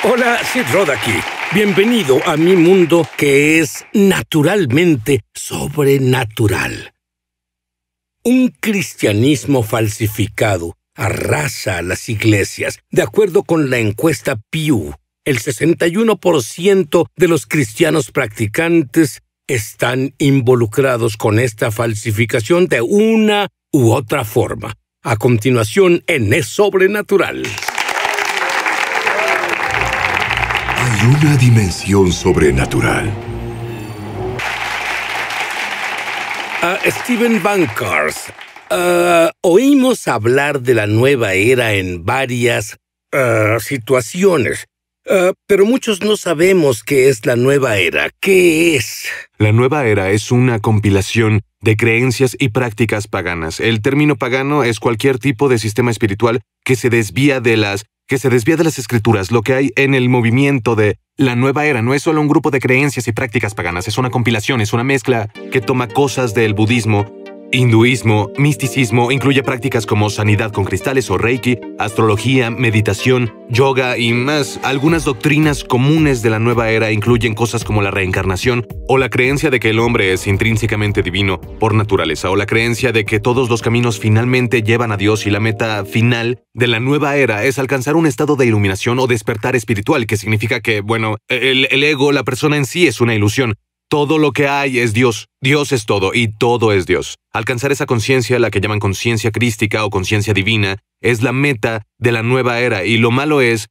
Hola, Sid Roth aquí. Bienvenido a mi mundo que es naturalmente sobrenatural. Un cristianismo falsificado arrasa a las iglesias. De acuerdo con la encuesta Pew, el 61% de los cristianos practicantes están involucrados con esta falsificación de una u otra forma. A continuación, en Es Sobrenatural. Hay una dimensión sobrenatural. Stephen Bankers, oímos hablar de la nueva era en varias situaciones, pero muchos no sabemos qué es la nueva era. ¿Qué es? La nueva era es una compilación de creencias y prácticas paganas. El término pagano es cualquier tipo de sistema espiritual que se desvía de las escrituras. Lo que hay en el movimiento de la nueva era no es solo un grupo de creencias y prácticas paganas, es una compilación, es una mezcla que toma cosas del budismo, hinduismo, misticismo, incluye prácticas como sanidad con cristales o reiki, astrología, meditación, yoga y más. Algunas doctrinas comunes de la nueva era incluyen cosas como la reencarnación o la creencia de que el hombre es intrínsecamente divino por naturaleza, o la creencia de que todos los caminos finalmente llevan a Dios, y la meta final de la nueva era es alcanzar un estado de iluminación o despertar espiritual, que significa que, el ego, la persona en sí, es una ilusión. Todo lo que hay es Dios. Dios es todo y todo es Dios. Alcanzar esa conciencia, la que llaman conciencia crística o conciencia divina, es la meta de la nueva era, y lo malo es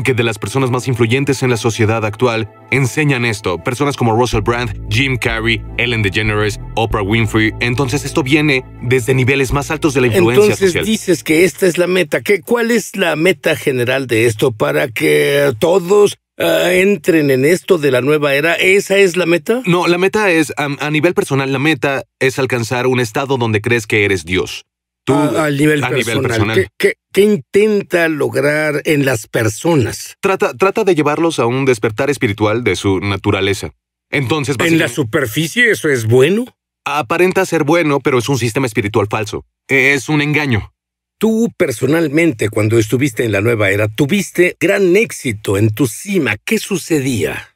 que de las personas más influyentes en la sociedad actual enseñan esto. Personas como Russell Brand, Jim Carrey, Ellen DeGeneres, Oprah Winfrey. Entonces esto viene desde niveles más altos de la influencia social. Entonces dices que esta es la meta. ¿Cuál es la meta general de esto para que todos entren en esto de la nueva era? ¿Esa es la meta? No, la meta es, a nivel personal, la meta es alcanzar un estado donde crees que eres Dios. Tú, a nivel personal. ¿Qué intenta lograr en las personas? Trata de llevarlos a un despertar espiritual de su naturaleza. Entonces, ¿en la superficie eso es bueno? Aparenta ser bueno, pero es un sistema espiritual falso. Es un engaño. Tú, personalmente, cuando estuviste en la nueva era, tuviste gran éxito en tu cima. ¿Qué sucedía?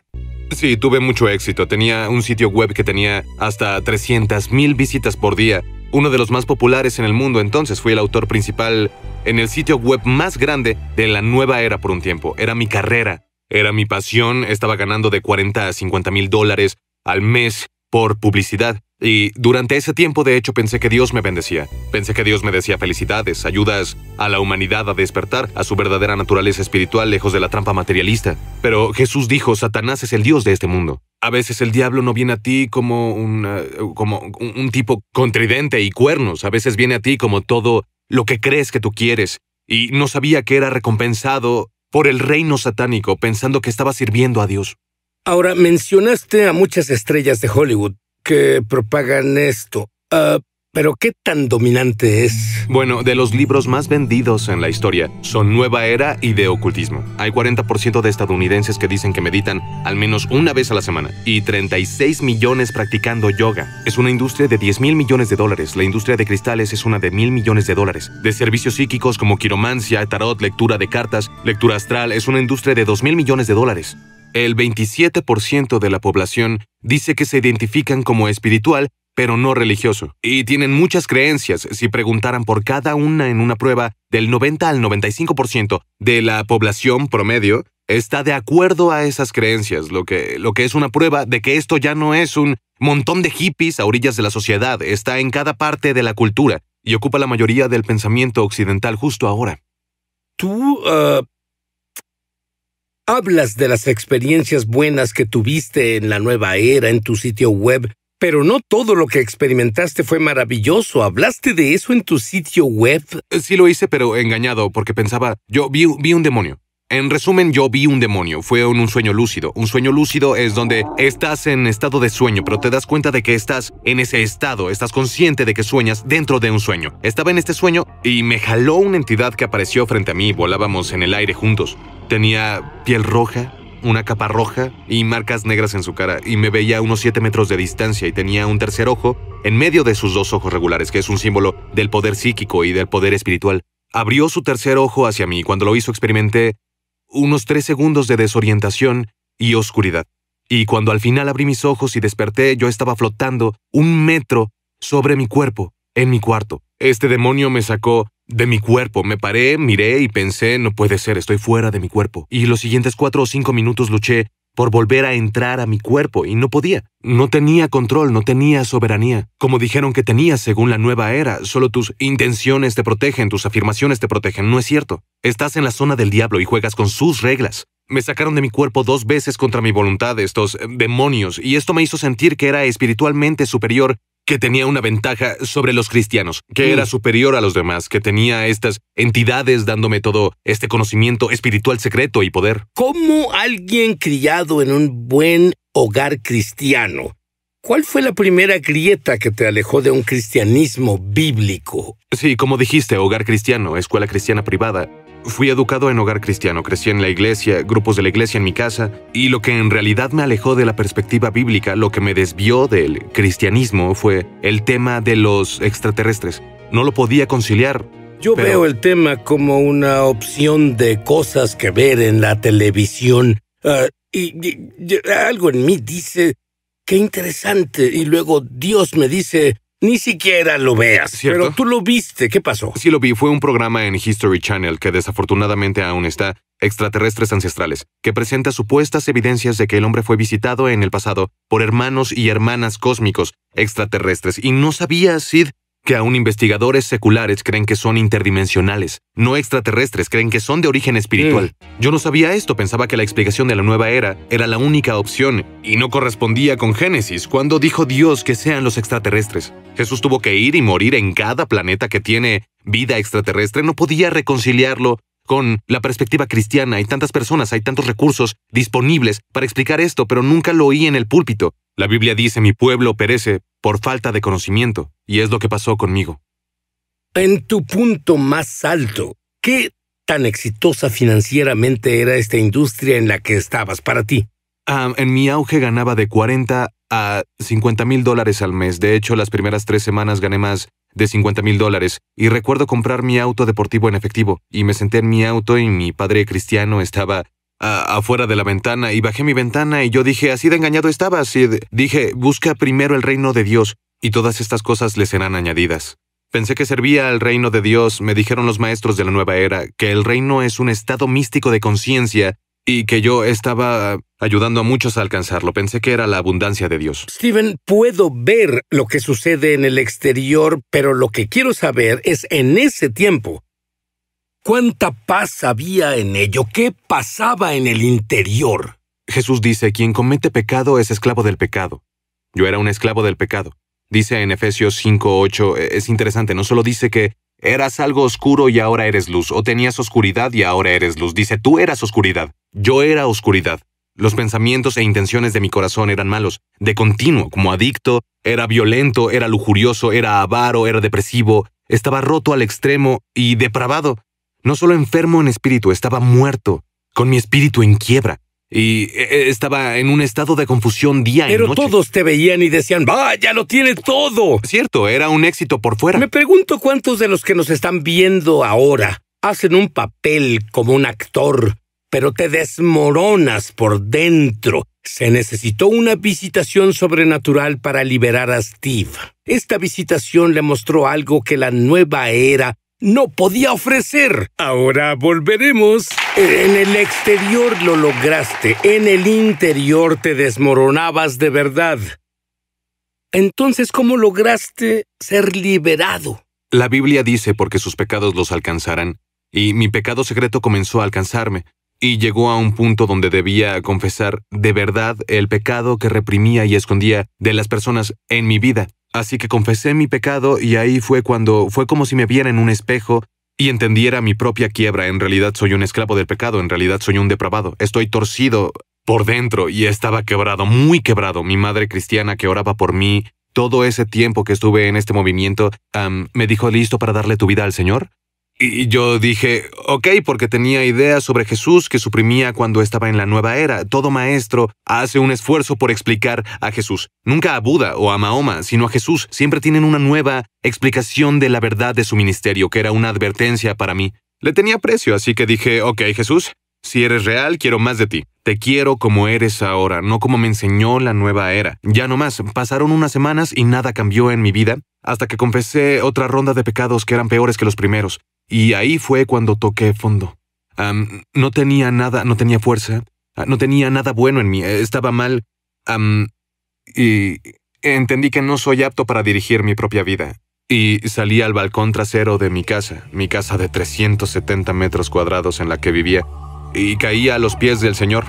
Sí, tuve mucho éxito. Tenía un sitio web que tenía hasta 300,000 visitas por día. Uno de los más populares en el mundo. Entonces fui el autor principal en el sitio web más grande de la nueva era por un tiempo. Era mi carrera, era mi pasión. Estaba ganando de $40,000 a $50,000 al mes por publicidad. Y durante ese tiempo, de hecho, pensé que Dios me bendecía. Pensé que Dios me decía felicidades, ayudas a la humanidad a despertar a su verdadera naturaleza espiritual lejos de la trampa materialista. Pero Jesús dijo, Satanás es el Dios de este mundo. A veces el diablo no viene a ti como un tipo con tridente y cuernos. A veces viene a ti como todo lo que crees que tú quieres. Y no sabía que era recompensado por el reino satánico, pensando que estaba sirviendo a Dios. Ahora, mencionaste a muchas estrellas de Hollywood que propagan esto. ¿Pero qué tan dominante es? Bueno, de los libros más vendidos en la historia son Nueva Era y de ocultismo. Hay 40% de estadounidenses que dicen que meditan al menos una vez a la semana y 36 millones practicando yoga. Es una industria de $10,000 millones. La industria de cristales es una de $1,000 millones. De servicios psíquicos como quiromancia, tarot, lectura de cartas, lectura astral, es una industria de $2,000 millones. El 27% de la población dice que se identifican como espiritual, pero no religioso, y tienen muchas creencias. Si preguntaran por cada una en una prueba, del 90 al 95% de la población promedio está de acuerdo a esas creencias, lo que es una prueba de que esto ya no es un montón de hippies a orillas de la sociedad, está en cada parte de la cultura y ocupa la mayoría del pensamiento occidental justo ahora. Tú, hablas de las experiencias buenas que tuviste en la nueva era en tu sitio web, pero no todo lo que experimentaste fue maravilloso. ¿Hablaste de eso en tu sitio web? Sí lo hice, pero engañado, porque pensaba, yo vi un demonio. En resumen, yo vi un demonio. Fue un sueño lúcido. Un sueño lúcido es donde estás en estado de sueño, pero te das cuenta de que estás en ese estado. Estás consciente de que sueñas dentro de un sueño. Estaba en este sueño y me jaló una entidad que apareció frente a mí. Volábamos en el aire juntos. Tenía piel roja, una capa roja y marcas negras en su cara, y me veía a unos 7 metros de distancia, y tenía un tercer ojo en medio de sus 2 ojos regulares, que es un símbolo del poder psíquico y del poder espiritual. Abrió su tercer ojo hacia mí y cuando lo hizo experimenté unos 3 segundos de desorientación y oscuridad. Y cuando al final abrí mis ojos y desperté, yo estaba flotando 1 metro sobre mi cuerpo, en mi cuarto. Este demonio me sacó de mi cuerpo. Me paré, miré y pensé, no puede ser, estoy fuera de mi cuerpo. Y los siguientes 4 o 5 minutos luché por volver a entrar a mi cuerpo y no podía. No tenía control, no tenía soberanía. Como dijeron que tenías según la nueva era, solo tus intenciones te protegen, tus afirmaciones te protegen. No es cierto. Estás en la zona del diablo y juegas con sus reglas. Me sacaron de mi cuerpo 2 veces contra mi voluntad estos demonios y esto me hizo sentir que era espiritualmente superior, que tenía una ventaja sobre los cristianos, que era superior a los demás, que tenía estas entidades dándome todo este conocimiento espiritual secreto y poder. ¿Cómo alguien criado en un buen hogar cristiano? ¿Cuál fue la primera grieta que te alejó de un cristianismo bíblico? Sí, como dijiste, hogar cristiano, escuela cristiana privada. Fui educado en hogar cristiano, crecí en la iglesia, grupos de la iglesia en mi casa, y lo que en realidad me alejó de la perspectiva bíblica, lo que me desvió del cristianismo, fue el tema de los extraterrestres. No lo podía conciliar. Yo veo el tema como una opción de cosas que ver en la televisión, y algo en mí dice, qué interesante, y luego Dios me dice, ni siquiera lo veas. ¿Cierto? Pero tú lo viste, ¿qué pasó? Sí lo vi, fue un programa en History Channel que desafortunadamente aún está, Extraterrestres Ancestrales, que presenta supuestas evidencias de que el hombre fue visitado en el pasado por hermanos y hermanas cósmicos extraterrestres. Y no sabía, Sid, que aún investigadores seculares creen que son interdimensionales, no extraterrestres, creen que son de origen espiritual. Yo no sabía esto, pensaba que la explicación de la nueva era la única opción y no correspondía con Génesis, cuando dijo Dios que sean los extraterrestres. Jesús tuvo que ir y morir en cada planeta que tiene vida extraterrestre, no podía reconciliarlo con la perspectiva cristiana. Hay tantas personas, hay tantos recursos disponibles para explicar esto, pero nunca lo oí en el púlpito. La Biblia dice, mi pueblo perece por falta de conocimiento, y es lo que pasó conmigo. En tu punto más alto, ¿qué tan exitosa financieramente era esta industria en la que estabas para ti? En mi auge ganaba de 40 a 50 mil dólares al mes. De hecho, las primeras 3 semanas gané más de 50 mil dólares. Y recuerdo comprar mi auto deportivo en efectivo. Y me senté en mi auto y mi padre cristiano estaba afuera de la ventana. Y bajé mi ventana y yo dije, así de engañado estaba. Así dije, busca primero el reino de Dios y todas estas cosas le serán añadidas. Pensé que servía al reino de Dios. Me dijeron los maestros de la nueva era que el reino es un estado místico de conciencia y que yo estaba ayudando a muchos a alcanzarlo. Pensé que era la abundancia de Dios. Steven, puedo ver lo que sucede en el exterior, pero lo que quiero saber es en ese tiempo, ¿cuánta paz había en ello? ¿Qué pasaba en el interior? Jesús dice, quien comete pecado es esclavo del pecado. Yo era un esclavo del pecado. Dice en Efesios 5:8, es interesante, no solo dice que eras algo oscuro y ahora eres luz, o tenías oscuridad y ahora eres luz. Dice, tú eras oscuridad, yo era oscuridad. Los pensamientos e intenciones de mi corazón eran malos, de continuo, como adicto, era violento, era lujurioso, era avaro, era depresivo, estaba roto al extremo y depravado. No solo enfermo en espíritu, estaba muerto, con mi espíritu en quiebra. Y estaba en un estado de confusión día y noche. Pero todos te veían y decían, ¡vaya, lo tiene todo! Cierto, era un éxito por fuera. Me pregunto cuántos de los que nos están viendo ahora hacen un papel como un actor, pero te desmoronas por dentro. Se necesitó una visitación sobrenatural para liberar a Steve. Esta visitación le mostró algo que la nueva era no podía ofrecer. Ahora volveremos. En el exterior lo lograste, en el interior te desmoronabas de verdad. Entonces, ¿cómo lograste ser liberado? La Biblia dice porque sus pecados los alcanzarán, y mi pecado secreto comenzó a alcanzarme, y llegó a un punto donde debía confesar de verdad el pecado que reprimía y escondía de las personas en mi vida. Así que confesé mi pecado y ahí fue como si me viera en un espejo y entendiera mi propia quiebra. En realidad soy un esclavo del pecado, en realidad soy un depravado. Estoy torcido por dentro y estaba quebrado, muy quebrado. Mi madre cristiana que oraba por mí todo ese tiempo que estuve en este movimiento, me dijo, ¿listo para darle tu vida al Señor? Y yo dije, ok, porque tenía ideas sobre Jesús que suprimía cuando estaba en la nueva era. Todo maestro hace un esfuerzo por explicar a Jesús. Nunca a Buda o a Mahoma, sino a Jesús. Siempre tienen una nueva explicación de la verdad de su ministerio, que era una advertencia para mí. Le tenía aprecio, así que dije, ok, Jesús, Si eres real, quiero más de ti. Te quiero como eres ahora, no como me enseñó la nueva era. Ya no más. Pasaron unas semanas y nada cambió en mi vida, hasta que confesé otra ronda de pecados que eran peores que los primeros. Y ahí fue cuando toqué fondo. No tenía nada, no tenía fuerza, no tenía nada bueno en mí, estaba mal. Y entendí que no soy apto para dirigir mi propia vida. Y salí al balcón trasero de mi casa de 370 metros cuadrados en la que vivía, y caía a los pies del Señor.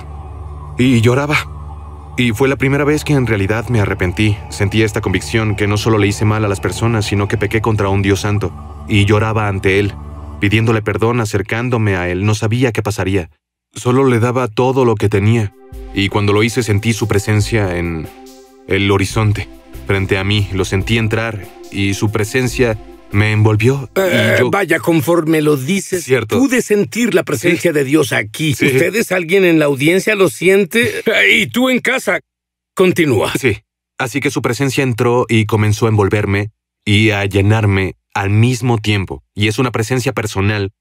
Y lloraba. Y fue la primera vez que en realidad me arrepentí. Sentí esta convicción que no solo le hice mal a las personas, sino que pequé contra un Dios santo. Y lloraba ante Él, pidiéndole perdón, acercándome a Él. No sabía qué pasaría. Solo le daba todo lo que tenía. Y cuando lo hice sentí su presencia en el horizonte. Frente a mí, lo sentí entrar y su presencia me envolvió. Vaya, conforme lo dices, Cierto. pude sentir la presencia de Dios aquí. Sí. ¿Ustedes, alguien en la audiencia, lo siente? Y tú en casa. Continúa. Sí. Así que su presencia entró y comenzó a envolverme y a llenarme al mismo tiempo. Y es una presencia personal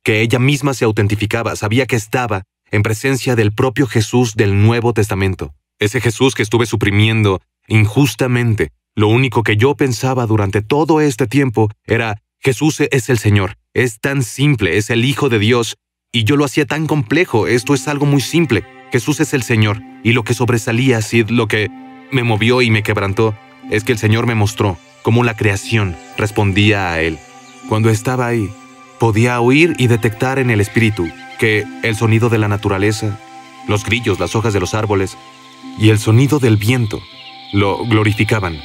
que ella misma se autentificaba. Sabía que estaba en presencia del propio Jesús del Nuevo Testamento. Ese Jesús que estuve suprimiendo injustamente. Lo único que yo pensaba durante todo este tiempo era: Jesús es el Señor. Es tan simple, es el Hijo de Dios. Y yo lo hacía tan complejo. Esto es algo muy simple. Jesús es el Señor. Y lo que sobresalía, Sid, lo que me movió y me quebrantó, es que el Señor me mostró cómo la creación respondía a Él. Cuando estaba ahí, podía oír y detectar en el espíritu que el sonido de la naturaleza, los grillos, las hojas de los árboles y el sonido del viento lo glorificaban.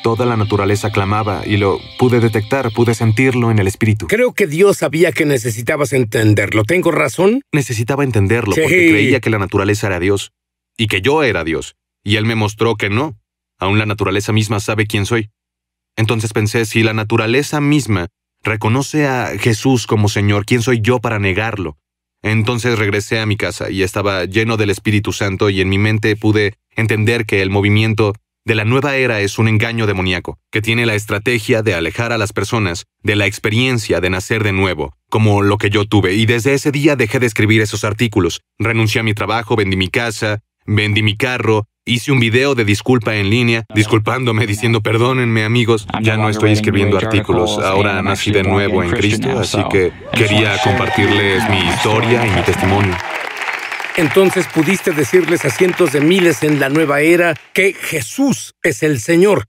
Toda la naturaleza clamaba y lo pude detectar, pude sentirlo en el espíritu. Creo que Dios sabía que necesitabas entenderlo. ¿Tengo razón? Necesitaba entenderlo porque creía que la naturaleza era Dios y que yo era Dios. Y Él me mostró que no. Aún la naturaleza misma sabe quién soy. Entonces pensé, si la naturaleza misma reconoce a Jesús como Señor, ¿quién soy yo para negarlo? Entonces regresé a mi casa y estaba lleno del Espíritu Santo y en mi mente pude entender que el movimiento de la nueva era es un engaño demoníaco, que tiene la estrategia de alejar a las personas de la experiencia de nacer de nuevo, como lo que yo tuve. Y desde ese día dejé de escribir esos artículos. Renuncié a mi trabajo, vendí mi casa, vendí mi carro, hice un video de disculpa en línea, disculpándome, diciendo: perdónenme, amigos, ya no estoy escribiendo artículos, ahora nací de nuevo en Cristo, así que quería compartirles mi historia y mi testimonio. Entonces pudiste decirles a cientos de miles en la nueva era que Jesús es el Señor.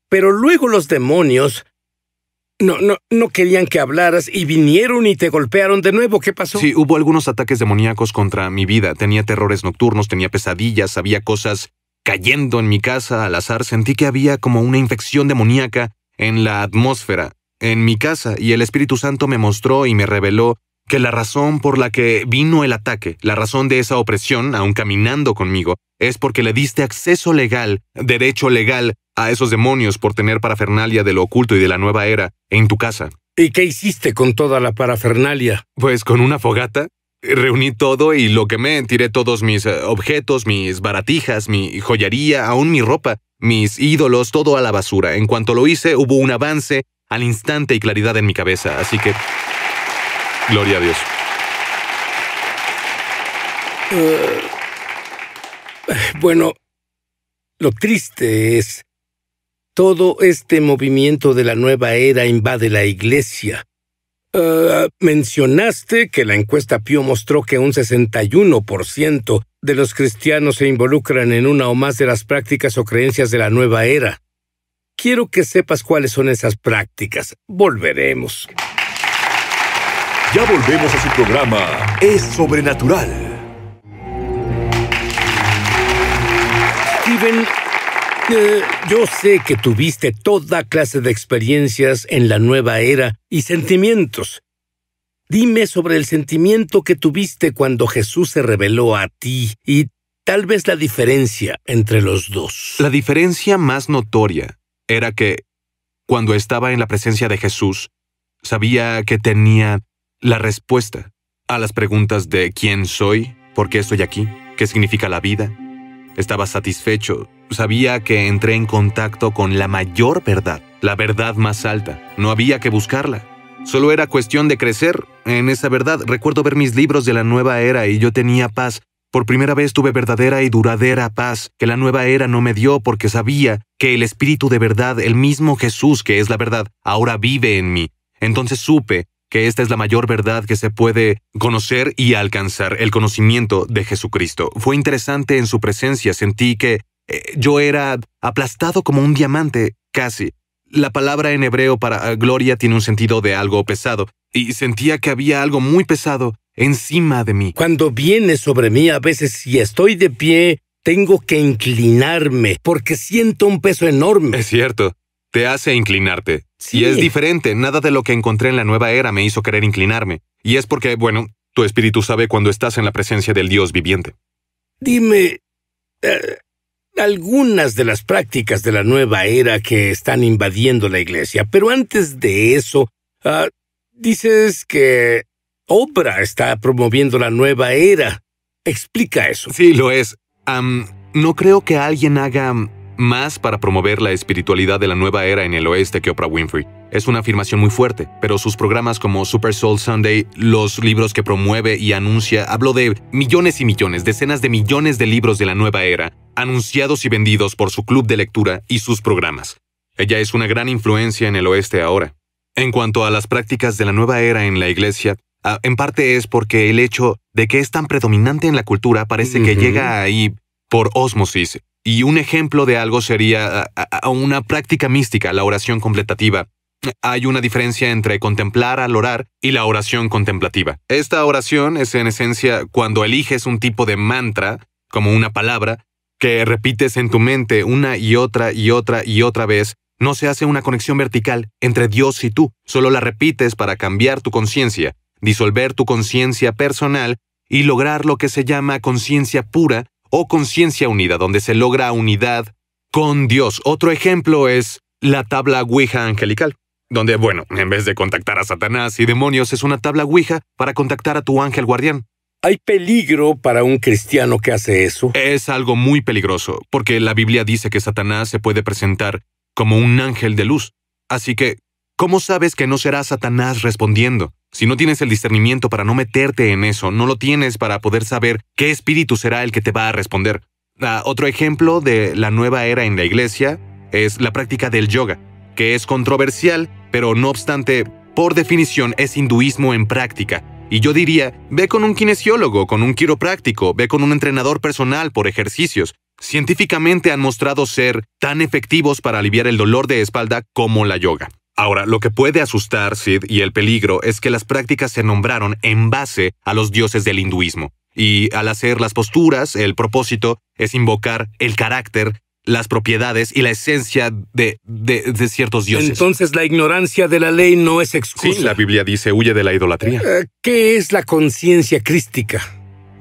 Pero luego los demonios no querían que hablaras y vinieron y te golpearon de nuevo. ¿Qué pasó? Sí, hubo algunos ataques demoníacos contra mi vida. Tenía terrores nocturnos, tenía pesadillas, había cosas cayendo en mi casa al azar. Sentí que había como una infección demoníaca en la atmósfera, en mi casa, y el Espíritu Santo me mostró y me reveló que la razón por la que vino el ataque, la razón de esa opresión, aún caminando conmigo, es porque le diste acceso legal, derecho legal, a esos demonios por tener parafernalia de lo oculto y de la nueva era en tu casa. ¿Y qué hiciste con toda la parafernalia? Pues con una fogata, reuní todo y lo quemé. Tiré todos mis objetos, mis baratijas, mi joyería, aún mi ropa, mis ídolos, todo a la basura. En cuanto lo hice, hubo un avance al instante y claridad en mi cabeza, así que gloria a Dios. Bueno, lo triste es, todo este movimiento de la nueva era invade la iglesia. Mencionaste que la encuesta Pew mostró que un 61% de los cristianos se involucran en una o más de las prácticas o creencias de la nueva era. Quiero que sepas cuáles son esas prácticas. Volveremos. Ya volvemos a su programa Es Sobrenatural. Steven, yo sé que tuviste toda clase de experiencias en la nueva era y sentimientos. Dime sobre el sentimiento que tuviste cuando Jesús se reveló a ti y tal vez la diferencia entre los dos. La diferencia más notoria era que, cuando estaba en la presencia de Jesús, sabía que tenía la respuesta a las preguntas de quién soy, por qué estoy aquí, qué significa la vida. Estaba satisfecho. Sabía que entré en contacto con la mayor verdad, la verdad más alta. No había que buscarla. Solo era cuestión de crecer en esa verdad. Recuerdo ver mis libros de la nueva era y yo tenía paz. Por primera vez tuve verdadera y duradera paz, que la nueva era no me dio porque sabía que el Espíritu de verdad, el mismo Jesús que es la verdad, ahora vive en mí. Entonces supe que esta es la mayor verdad que se puede conocer y alcanzar, el conocimiento de Jesucristo. Fue interesante en su presencia, sentí que yo era aplastado como un diamante, casi. La palabra en hebreo para gloria tiene un sentido de algo pesado, y sentía que había algo muy pesado encima de mí. Cuando viene sobre mí, a veces si estoy de pie, tengo que inclinarme, porque siento un peso enorme. Es cierto, te hace inclinarte. Sí. Y es diferente, nada de lo que encontré en la nueva era me hizo querer inclinarme. Y es porque, bueno, tu espíritu sabe cuando estás en la presencia del Dios viviente. Dime, algunas de las prácticas de la nueva era que están invadiendo la iglesia, pero antes de eso, dices que Oprah está promoviendo la nueva era. Explica eso. Sí, lo es. No creo que alguien haga más para promover la espiritualidad de la nueva era en el oeste que Oprah Winfrey. Es una afirmación muy fuerte, pero sus programas como Super Soul Sunday, los libros que promueve y anuncia, hablo de millones y millones, decenas de millones de libros de la nueva era, anunciados y vendidos por su club de lectura y sus programas. Ella es una gran influencia en el oeste ahora. En cuanto a las prácticas de la nueva era en la iglesia, en parte es porque el hecho de que es tan predominante en la cultura parece que llega ahí por ósmosis. Y un ejemplo de algo sería una práctica mística, la oración contemplativa. Hay una diferencia entre contemplar al orar y la oración contemplativa. Esta oración es en esencia cuando eliges un tipo de mantra, como una palabra, que repites en tu mente una y otra y otra y otra vez. No se hace una conexión vertical entre Dios y tú, solo la repites para cambiar tu conciencia, disolver tu conciencia personal y lograr lo que se llama conciencia pura o conciencia unida, donde se logra unidad con Dios. Otro ejemplo es la tabla Ouija angelical, donde, bueno, en vez de contactar a Satanás y demonios, es una tabla Ouija para contactar a tu ángel guardián. ¿Hay peligro para un cristiano que hace eso? Es algo muy peligroso, porque la Biblia dice que Satanás se puede presentar como un ángel de luz. Así que, ¿cómo sabes que no será Satanás respondiendo? Si no tienes el discernimiento para no meterte en eso, no lo tienes para poder saber qué espíritu será el que te va a responder. Otro ejemplo de la nueva era en la iglesia es la práctica del yoga, que es controversial, pero no obstante, por definición es hinduismo en práctica. Y yo diría, ve con un kinesiólogo, con un quiropráctico, ve con un entrenador personal por ejercicios. Científicamente han mostrado ser tan efectivos para aliviar el dolor de espalda como la yoga. Ahora, lo que puede asustar, Sid, y el peligro es que las prácticas se nombraron en base a los dioses del hinduismo. Y al hacer las posturas, el propósito es invocar el carácter, las propiedades y la esencia de ciertos dioses. Entonces la ignorancia de la ley no es excusa. Sí, la Biblia dice, huye de la idolatría. ¿Qué es la conciencia crística?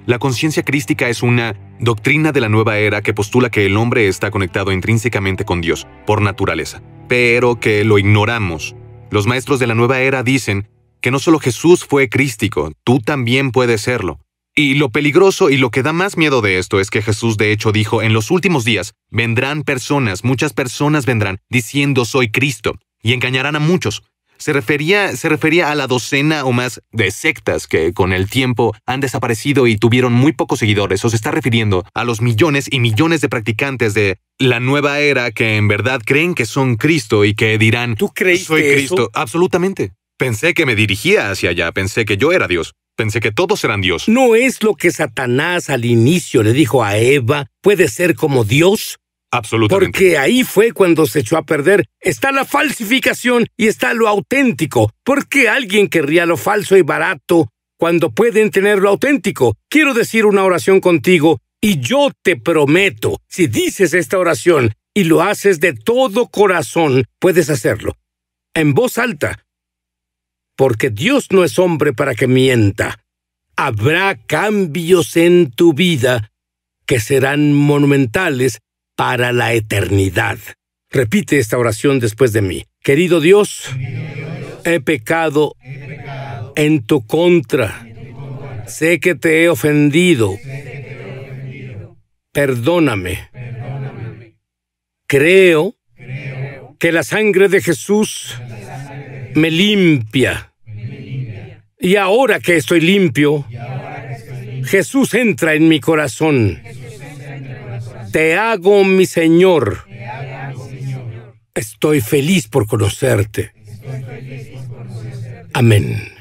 La conciencia crística es una doctrina de la nueva era que postula que el hombre está conectado intrínsecamente con Dios, por naturaleza, pero que lo ignoramos. Los maestros de la nueva era dicen que no solo Jesús fue crístico, tú también puedes serlo. Y lo peligroso y lo que da más miedo de esto es que Jesús de hecho dijo, en los últimos días vendrán personas, muchas personas vendrán, diciendo soy Cristo, y engañarán a muchos. Se refería a la docena o más de sectas que con el tiempo han desaparecido y tuvieron muy pocos seguidores, o se está refiriendo a los millones y millones de practicantes de la nueva era que en verdad creen que son Cristo y que dirán, ¿tú creíste soy Cristo? eso? Absolutamente. Pensé que me dirigía hacia allá, pensé que yo era Dios. Pensé que todos eran Dios. ¿No es lo que Satanás al inicio le dijo a Eva, puede ser como Dios? Absolutamente. Porque ahí fue cuando se echó a perder. Está la falsificación y está lo auténtico. ¿Por qué alguien querría lo falso y barato cuando pueden tener lo auténtico? Quiero decir una oración contigo y yo te prometo, si dices esta oración y lo haces de todo corazón, puedes hacerlo. En voz alta. Porque Dios no es hombre para que mienta. Habrá cambios en tu vida que serán monumentales para la eternidad. Repite esta oración después de mí. Querido Dios, he pecado en tu contra. Sé que te he ofendido. Perdóname. Creo que la sangre de Jesús me limpia. Y ahora que estoy limpio, Jesús entra en mi corazón. Te hago mi Señor. Estoy feliz por conocerte. Amén.